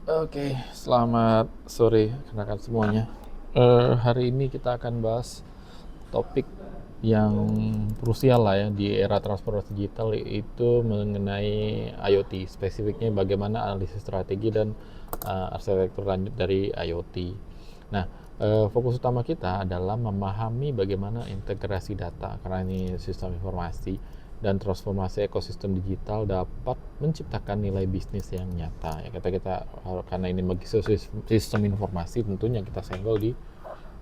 Oke, selamat sore rekan semuanya. Hari ini kita akan bahas topik yang krusial lah ya di era transformasi digital, yaitu mengenai IoT. Spesifiknya bagaimana analisis strategi dan arsitektur lanjut dari IoT. Nah, fokus utama kita adalah memahami bagaimana integrasi data, karena ini sistem informasi, dan transformasi ekosistem digital dapat menciptakan nilai bisnis yang nyata. Ya, kita karena ini bagi sistem informasi, tentunya kita senggol di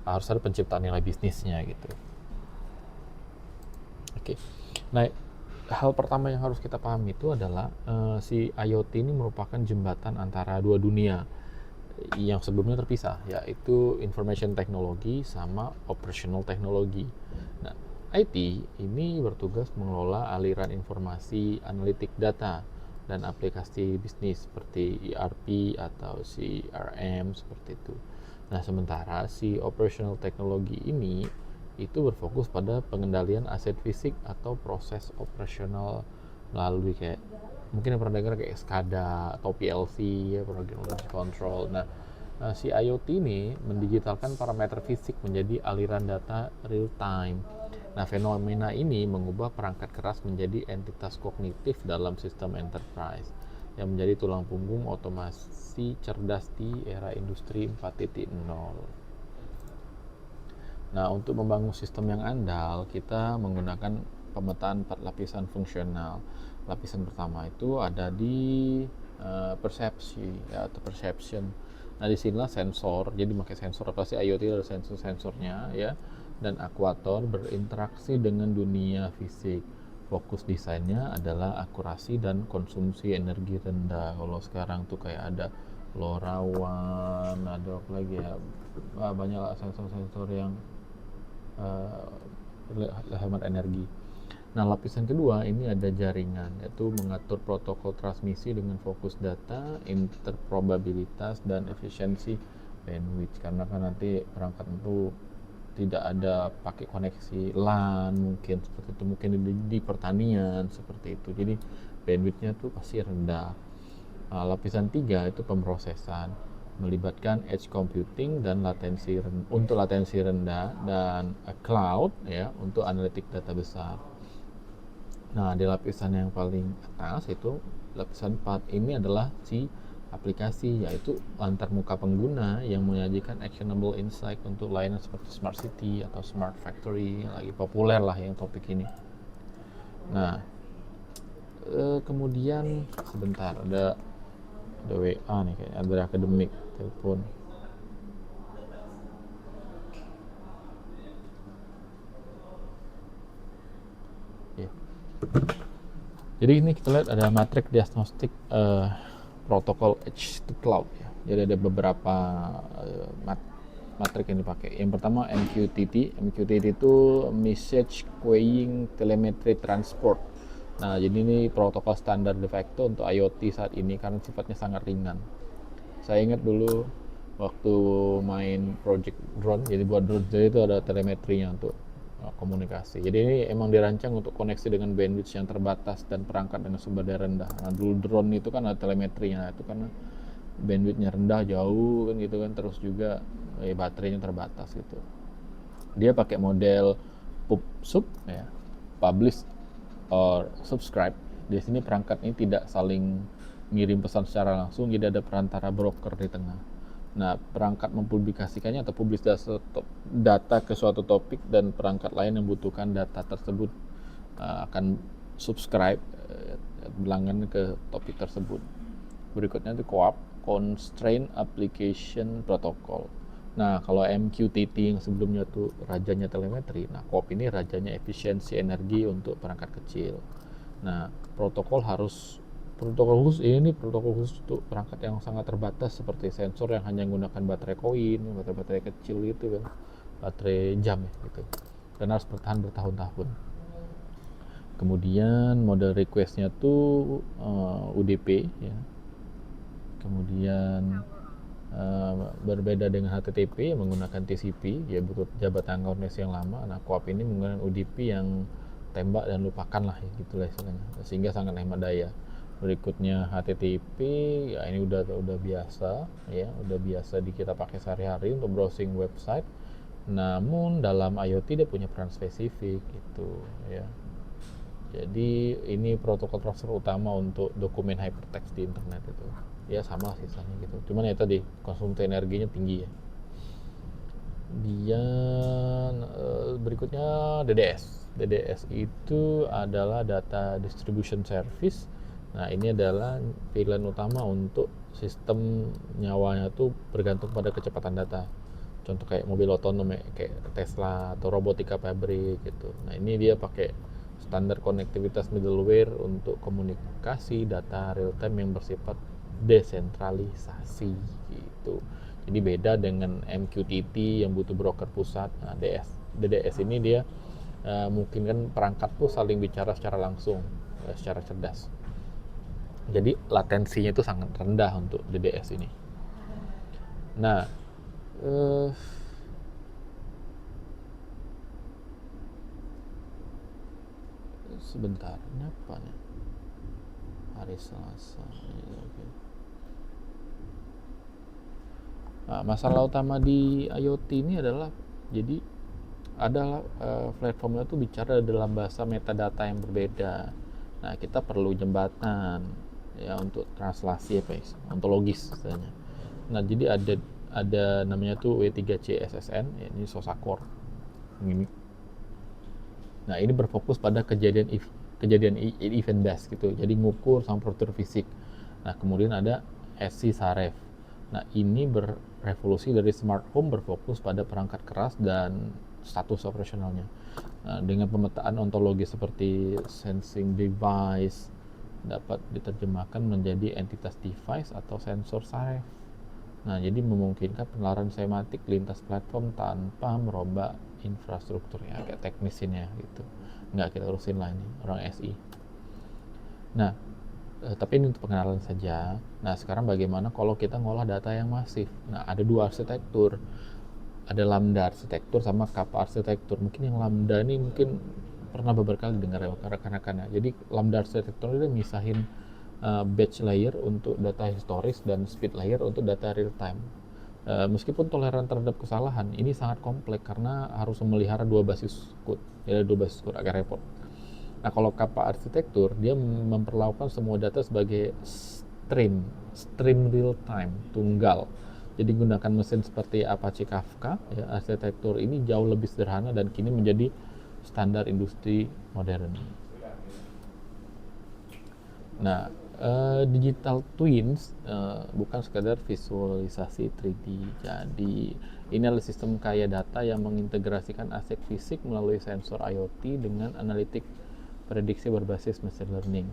harus ada penciptaan nilai bisnisnya gitu. Oke. Nah, hal pertama yang harus kita pahami itu adalah si IoT ini merupakan jembatan antara dua dunia yang sebelumnya terpisah, yaitu information technology sama operational technology. Nah, IT ini bertugas mengelola aliran informasi, analitik data, dan aplikasi bisnis seperti ERP atau CRM seperti itu. Nah, sementara si operational technology ini itu berfokus pada pengendalian aset fisik atau proses operasional melalui kayak mungkin yang pernah dengar kayak SCADA atau PLC ya, program logic control. Nah, si IoT ini mendigitalkan parameter fisik menjadi aliran data real time. Nah, fenomena ini mengubah perangkat keras menjadi entitas kognitif dalam sistem enterprise yang menjadi tulang punggung otomasi cerdas di era industri 4.0. Nah, untuk membangun sistem yang andal, kita menggunakan pemetaan 4 lapisan fungsional. Lapisan pertama itu ada di persepsi ya, atau perception. Nah, di sinilah sensor. Jadi pakai sensor, apa sih IoT, ada sensor-sensornya ya, dan aktuator berinteraksi dengan dunia fisik. Fokus desainnya adalah akurasi dan konsumsi energi rendah. Kalau sekarang tuh kayak ada LoRaWAN, ada apa lagi ya, banyak sensor-sensor yang hemat energi. Nah, lapisan kedua ini ada jaringan, yaitu mengatur protokol transmisi dengan fokus data, interprobabilitas, dan efisiensi bandwidth. Karena kan nanti perangkat itu tidak ada pakai koneksi LAN mungkin seperti itu, mungkin di pertanian seperti itu. Jadi bandwidthnya tuh pasti rendah. Nah, lapisan 3 itu pemrosesan, melibatkan edge computing dan untuk latensi rendah, dan cloud ya untuk analitik data besar. Nah, di lapisan yang paling atas itu lapisan 4 ini adalah si aplikasi, yaitu antar muka pengguna yang menyajikan actionable insight untuk layanan seperti smart city atau smart factory yang lagi populer lah yang topik ini. Nah, kemudian sebentar ada WA nih kayaknya, ada akademik telepon. Ya. Jadi ini kita lihat ada matrik diagnostik protokol edge to cloud ya. Jadi ada beberapa matrik yang dipakai. Yang pertama MQTT. MQTT itu Message Queuing Telemetry Transport. Nah, jadi ini protokol standar de facto untuk IoT saat ini karena sifatnya sangat ringan. Saya ingat dulu waktu main project drone, jadi buat drone jadi itu ada telemetrinya untuk komunikasi. Jadi ini emang dirancang untuk koneksi dengan bandwidth yang terbatas dan perangkat dengan sumber daya rendah. Nah, dulu drone itu kan ada telemetrinya, itu karena bandwidthnya rendah jauh kan gitu kan, terus juga baterainya terbatas gitu. Dia pakai model PubSub ya, publish or subscribe. Di sini perangkat ini tidak saling ngirim pesan secara langsung, jadi ada perantara broker di tengah. Nah, perangkat mempublikasikannya atau publish data ke suatu topik, dan perangkat lain yang membutuhkan data tersebut akan subscribe berlangganan ke topik tersebut. Berikutnya itu COAP, Constraint Application Protocol. Nah, kalau MQTT yang sebelumnya tuh rajanya telemetri, nah COAP ini rajanya efisiensi energi untuk perangkat kecil. Nah, protokol khusus ini protokol khusus untuk perangkat yang sangat terbatas seperti sensor yang hanya menggunakan baterai koin, baterai kecil gitu kan, baterai jam ya gitu, dan harus bertahan bertahun-tahun. Kemudian model requestnya tuh UDP ya. Kemudian berbeda dengan HTTP yang menggunakan TCP ya, butuh jabatan koneksi yang lama. Nah, COAP ini menggunakan UDP yang tembak dan lupakan lah ya, gitulah istilahnya, sehingga sangat hemat daya. Berikutnya HTTP, ya ini udah biasa ya, udah biasa kita pakai sehari-hari untuk browsing website. Namun dalam IoT dia punya peran spesifik gitu ya. Jadi ini protokol transfer utama untuk dokumen hypertext di internet itu. Ya sama sisanya gitu. Cuman ya tadi konsumsi energinya tinggi ya. Dia berikutnya DDS. DDS itu adalah data distribution service. Nah, ini adalah pilihan utama untuk sistem nyawanya tuh bergantung pada kecepatan data. Contoh kayak mobil otonom ya, kayak Tesla atau robotika pabrik gitu. Nah, ini dia pakai standar konektivitas middleware untuk komunikasi data real time yang bersifat desentralisasi gitu. Jadi beda dengan MQTT yang butuh broker pusat. Nah, DDS ini dia mungkin kan perangkat tuh saling bicara secara langsung, secara cerdas. Jadi latensinya itu sangat rendah untuk DDS ini. Nah, sebentar, ini apa nih? Hari Selasa. Okay. Nah, masalah utama di IoT ini adalah jadi platformnya tuh bicara dalam bahasa metadata yang berbeda. Nah, kita perlu jembatan ya untuk translasi apa ya, ontologis misalnya. Nah, jadi ada namanya tuh W3C SSN, ya, ini SOSACORE. Ini. Nah, ini berfokus pada kejadian event based gitu. Jadi ngukur sama prosedur fisik. Nah, kemudian ada SC Saref. Nah, ini berevolusi dari smart home berfokus pada perangkat keras dan status operasionalnya. Nah, dengan pemetaan ontologi seperti sensing device dapat diterjemahkan menjadi entitas device atau sensor Saref. Nah, jadi memungkinkan penelaran semantik lintas platform tanpa merombak infrastruktur ya, agak teknis ini ya gitu. Nggak kita urusin lah ini, orang SI. Nah, tapi ini untuk pengenalan saja. Nah, sekarang bagaimana kalau kita ngolah data yang masif? Nah, ada dua arsitektur. Ada Lambda arsitektur sama Kappa arsitektur. Mungkin yang Lambda ini mungkin pernah beberapa kali dengar ya rekan-rekan. Jadi Lambda arsitektur itu misahin batch layer untuk data historis dan speed layer untuk data real time. Meskipun toleran terhadap kesalahan ini sangat kompleks karena harus memelihara dua basis code. Ya, dua basis code agak repot. Nah, kalau Kappa arsitektur dia memperlakukan semua data sebagai stream real time tunggal. Jadi gunakan mesin seperti Apache Kafka, ya, arsitektur ini jauh lebih sederhana dan kini menjadi standar industri modern. Nah, digital twins bukan sekadar visualisasi 3D. Jadi ini adalah sistem kaya data yang mengintegrasikan aspek fisik melalui sensor IoT dengan analitik prediksi berbasis machine learning.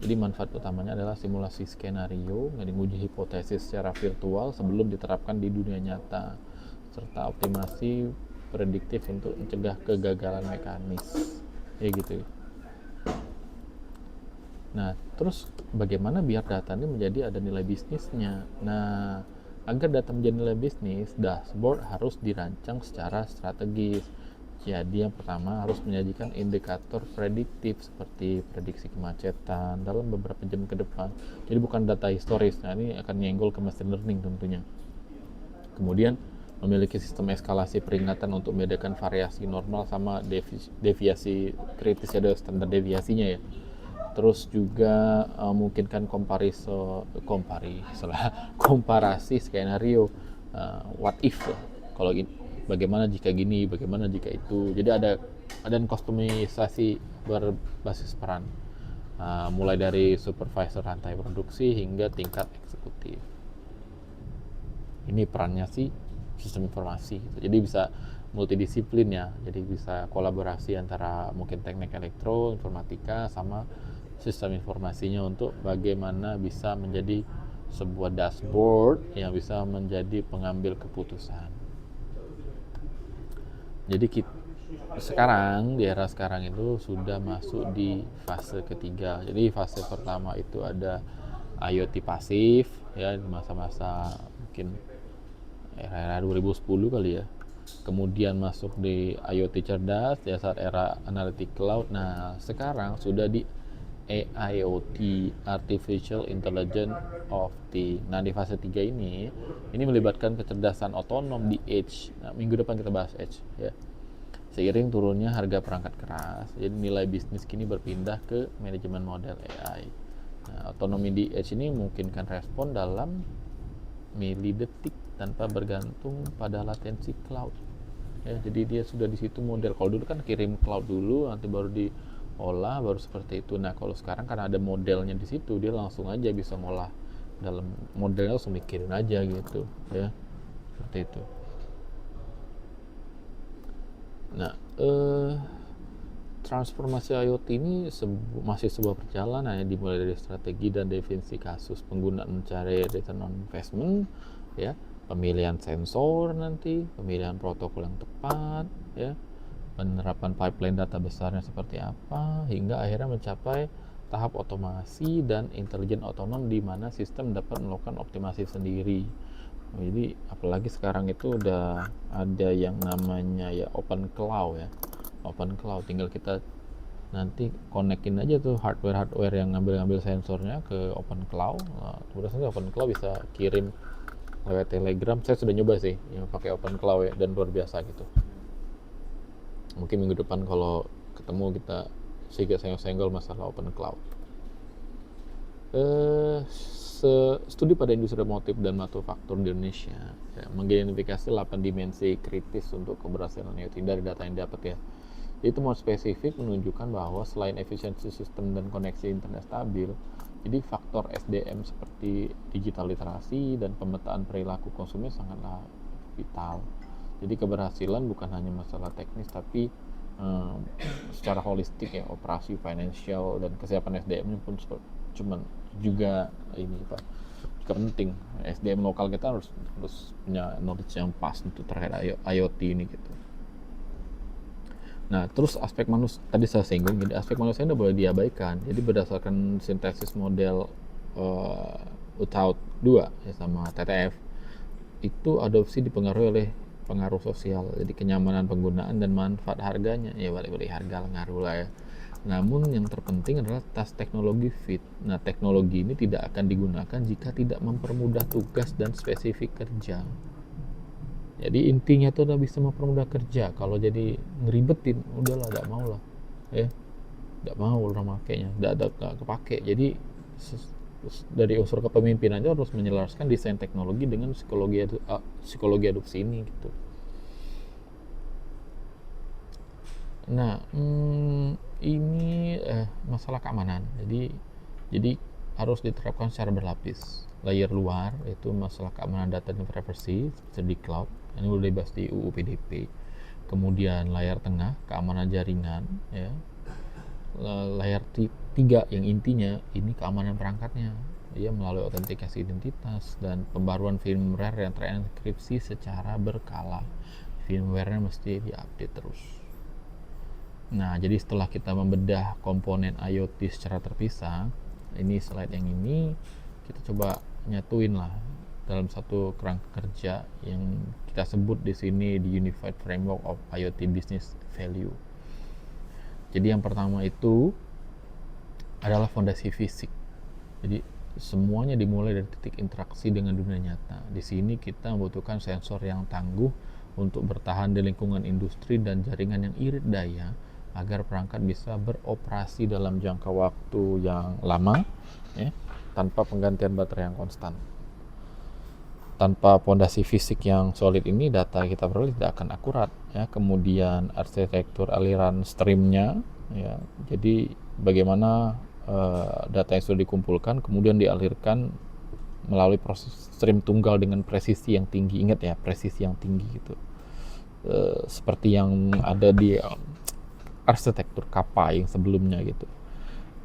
Jadi manfaat utamanya adalah simulasi skenario, menguji hipotesis secara virtual sebelum diterapkan di dunia nyata, serta optimasi prediktif untuk mencegah kegagalan mekanis. Ya gitu. Nah, terus bagaimana biar data ini menjadi ada nilai bisnisnya? Nah, agar data menjadi nilai bisnis, dashboard harus dirancang secara strategis. Jadi yang pertama harus menyajikan indikator prediktif seperti prediksi kemacetan dalam beberapa jam ke depan. Jadi bukan data historis. Nah, ini akan nyenggol ke machine learning tentunya. Kemudian memiliki sistem eskalasi peringatan untuk membedakan variasi normal sama deviasi kritis, ada standar deviasinya ya. Terus juga memungkinkan komparasi skenario what if ya. Kalau bagaimana jika gini, bagaimana jika itu. Jadi ada kustomisasi berbasis peran, mulai dari supervisor rantai produksi hingga tingkat eksekutif. Ini perannya sih sistem informasi. Jadi bisa multidisiplin ya. Jadi bisa kolaborasi antara mungkin teknik elektro, informatika sama sistem informasinya untuk bagaimana bisa menjadi sebuah dashboard yang bisa menjadi pengambil keputusan. Jadi sekarang di era sekarang itu sudah masuk di fase ketiga. Jadi fase pertama itu ada IoT pasif ya, di masa-masa mungkin era 2010 kali ya. Kemudian masuk di IoT cerdas ya saat era analitik cloud. Nah, sekarang sudah di AIoT, Artificial Intelligence of the. Nah, di fase 3 ini melibatkan kecerdasan otonom di edge. Nah, minggu depan kita bahas edge ya. Seiring turunnya harga perangkat keras, jadi nilai bisnis kini berpindah ke manajemen model AI. Nah, otonomi di edge ini memungkinkan respon dalam milidetik tanpa bergantung pada latensi cloud. Ya, jadi dia sudah di situ model. Kalau dulu kan kirim cloud dulu, nanti baru diolah, baru seperti itu. Nah, kalau sekarang kan ada modelnya di situ, dia langsung aja bisa ngolah dalam modelnya, langsung mikirin aja gitu, ya, seperti itu. Nah, transformasi IoT ini masih sebuah perjalanan ya, dimulai dari strategi dan definisi kasus, penggunaan mencari return on investment, ya, pemilihan sensor nanti, pemilihan protokol yang tepat, ya, penerapan pipeline data besarnya seperti apa, hingga akhirnya mencapai tahap otomasi dan intelijen otonom di mana sistem dapat melakukan optimasi sendiri. Jadi apalagi sekarang itu udah ada yang namanya ya open cloud ya. Open cloud tinggal kita nanti konekin aja tuh hardware yang ngambil sensornya ke open cloud. Nah, terus nanti open cloud bisa kirim lewat Telegram. Saya sudah nyoba sih yang pakai open cloud ya, dan luar biasa gitu. Mungkin minggu depan kalau ketemu kita sedikit senggol masalah open cloud. Studi pada industri otomotif dan manufaktur di Indonesia ya, mengidentifikasi 8 dimensi kritis untuk keberhasilan IoT dari data yang dapat ya. Itu mau spesifik menunjukkan bahwa selain efisiensi sistem dan koneksi internet stabil, jadi faktor SDM seperti digital literasi dan pemetaan perilaku konsumen sangatlah vital. Jadi keberhasilan bukan hanya masalah teknis, tapi secara holistik ya, operasi, financial, dan kesiapan SDM-nya pun cuman juga ini Pak, penting. SDM lokal kita harus punya knowledge yang pas untuk terkait IoT ini gitu. Nah, terus aspek manusia tadi saya singgung, jadi aspek manusia tidak boleh diabaikan. Jadi berdasarkan sintesis model UTAUT 2 ya, sama TTF, itu adopsi dipengaruhi oleh pengaruh sosial, jadi kenyamanan penggunaan dan manfaat harganya. Ya balik-balik harga ngaruh lah ya. Namun yang terpenting adalah tas teknologi fit. Nah, teknologi ini tidak akan digunakan jika tidak mempermudah tugas dan spesifik kerja. Jadi intinya itu udah bisa mempermudah kerja. Kalau jadi ngeribetin, udahlah, tidak mau lah, ya, tidak mau orang makainya, tidak kepake. Jadi dari unsur kepemimpinan aja harus menyelaraskan desain teknologi dengan psikologi adopsi ini gitu. Nah, ini masalah keamanan. Jadi harus diterapkan secara berlapis. Layer luar itu masalah keamanan data dan privacy seperti di cloud. Ini udah dibahas di UU PDP. Kemudian layer tengah keamanan jaringan ya. Layer 3 yang intinya ini keamanan perangkatnya. Ya, melalui autentikasi identitas dan pembaruan firmware yang terenkripsi secara berkala. Firmware-nya mesti diupdate terus. Nah, jadi setelah kita membedah komponen IoT secara terpisah, ini slide yang ini kita coba nyatuin lah dalam satu kerangka kerja yang kita sebut di sini di Unified Framework of IoT Business Value. Jadi yang pertama itu adalah fondasi fisik. Jadi semuanya dimulai dari titik interaksi dengan dunia nyata. Di sini kita membutuhkan sensor yang tangguh untuk bertahan di lingkungan industri dan jaringan yang irit daya agar perangkat bisa beroperasi dalam jangka waktu yang lama ya, tanpa penggantian baterai yang konstan. Tanpa fondasi fisik yang solid ini, data kita peroleh tidak akan akurat ya. Kemudian arsitektur aliran streamnya ya, jadi bagaimana data yang sudah dikumpulkan kemudian dialirkan melalui proses stream tunggal dengan presisi yang tinggi. Ingat ya, presisi yang tinggi gitu, seperti yang ada di arsitektur kappa yang sebelumnya gitu.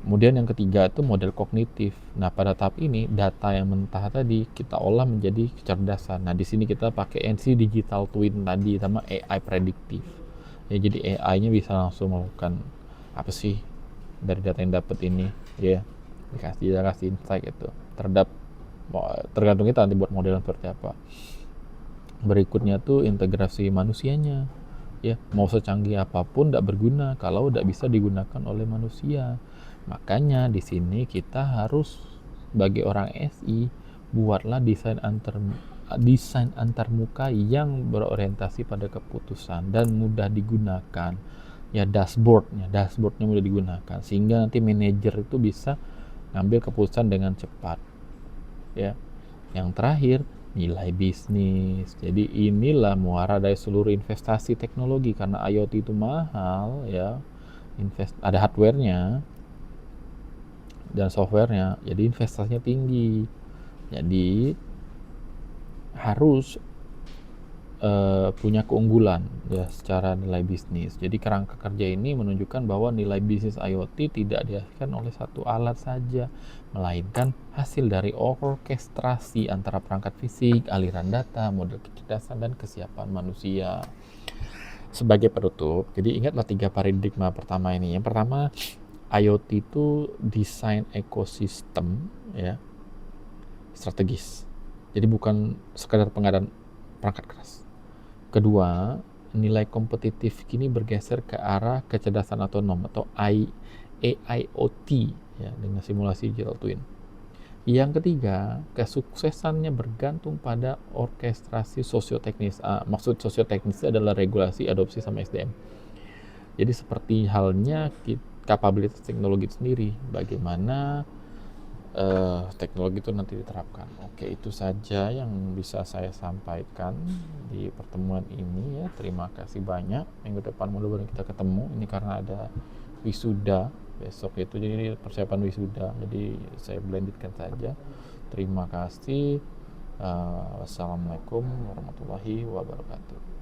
Kemudian yang ketiga itu model kognitif. Nah, pada tahap ini data yang mentah tadi kita olah menjadi kecerdasan. Nah, di sini kita pakai NC Digital Twin tadi sama AI prediktif. Ya, jadi AI-nya bisa langsung melakukan apa sih dari data yang dapat ini ya, dikasih insight itu tergantung kita nanti buat model seperti apa. Berikutnya tuh integrasi manusianya. Ya, mau secanggih apapun tidak berguna kalau tidak bisa digunakan oleh manusia. Makanya di sini kita harus bagi orang SI buatlah desain antarmuka yang berorientasi pada keputusan dan mudah digunakan. Ya dashboardnya mudah digunakan sehingga nanti manajer itu bisa ngambil keputusan dengan cepat. Ya, yang terakhir nilai bisnis. Jadi inilah muara dari seluruh investasi teknologi karena IoT itu mahal ya. Ada hardware-nya dan softwarenya, jadi investasinya tinggi. Jadi harus punya keunggulan ya secara nilai bisnis. Jadi kerangka kerja ini menunjukkan bahwa nilai bisnis IoT tidak dihasilkan oleh satu alat saja, melainkan hasil dari orkestrasi antara perangkat fisik, aliran data, model kecerdasan, dan kesiapan manusia. Sebagai penutup, jadi ingatlah 3 paradigma pertama ini. Yang pertama, IoT itu desain ekosistem ya strategis. Jadi bukan sekadar pengadaan perangkat keras. Kedua, nilai kompetitif kini bergeser ke arah kecerdasan otonom atau AIoT ya dengan simulasi digital twin. Yang ketiga, kesuksesannya bergantung pada orkestrasi sosioteknis. Maksud sosioteknis adalah regulasi, adopsi, sama SDM. Jadi seperti halnya kapabilitas teknologi itu sendiri, bagaimana teknologi itu nanti diterapkan. Oke, itu saja yang bisa saya sampaikan di pertemuan ini ya. Terima kasih banyak. Minggu depan mudah-mudahan kita ketemu. Ini karena ada wisuda besok itu, jadi persiapan wisuda. Jadi saya blendedkan saja. Terima kasih. Wassalamualaikum warahmatullahi wabarakatuh.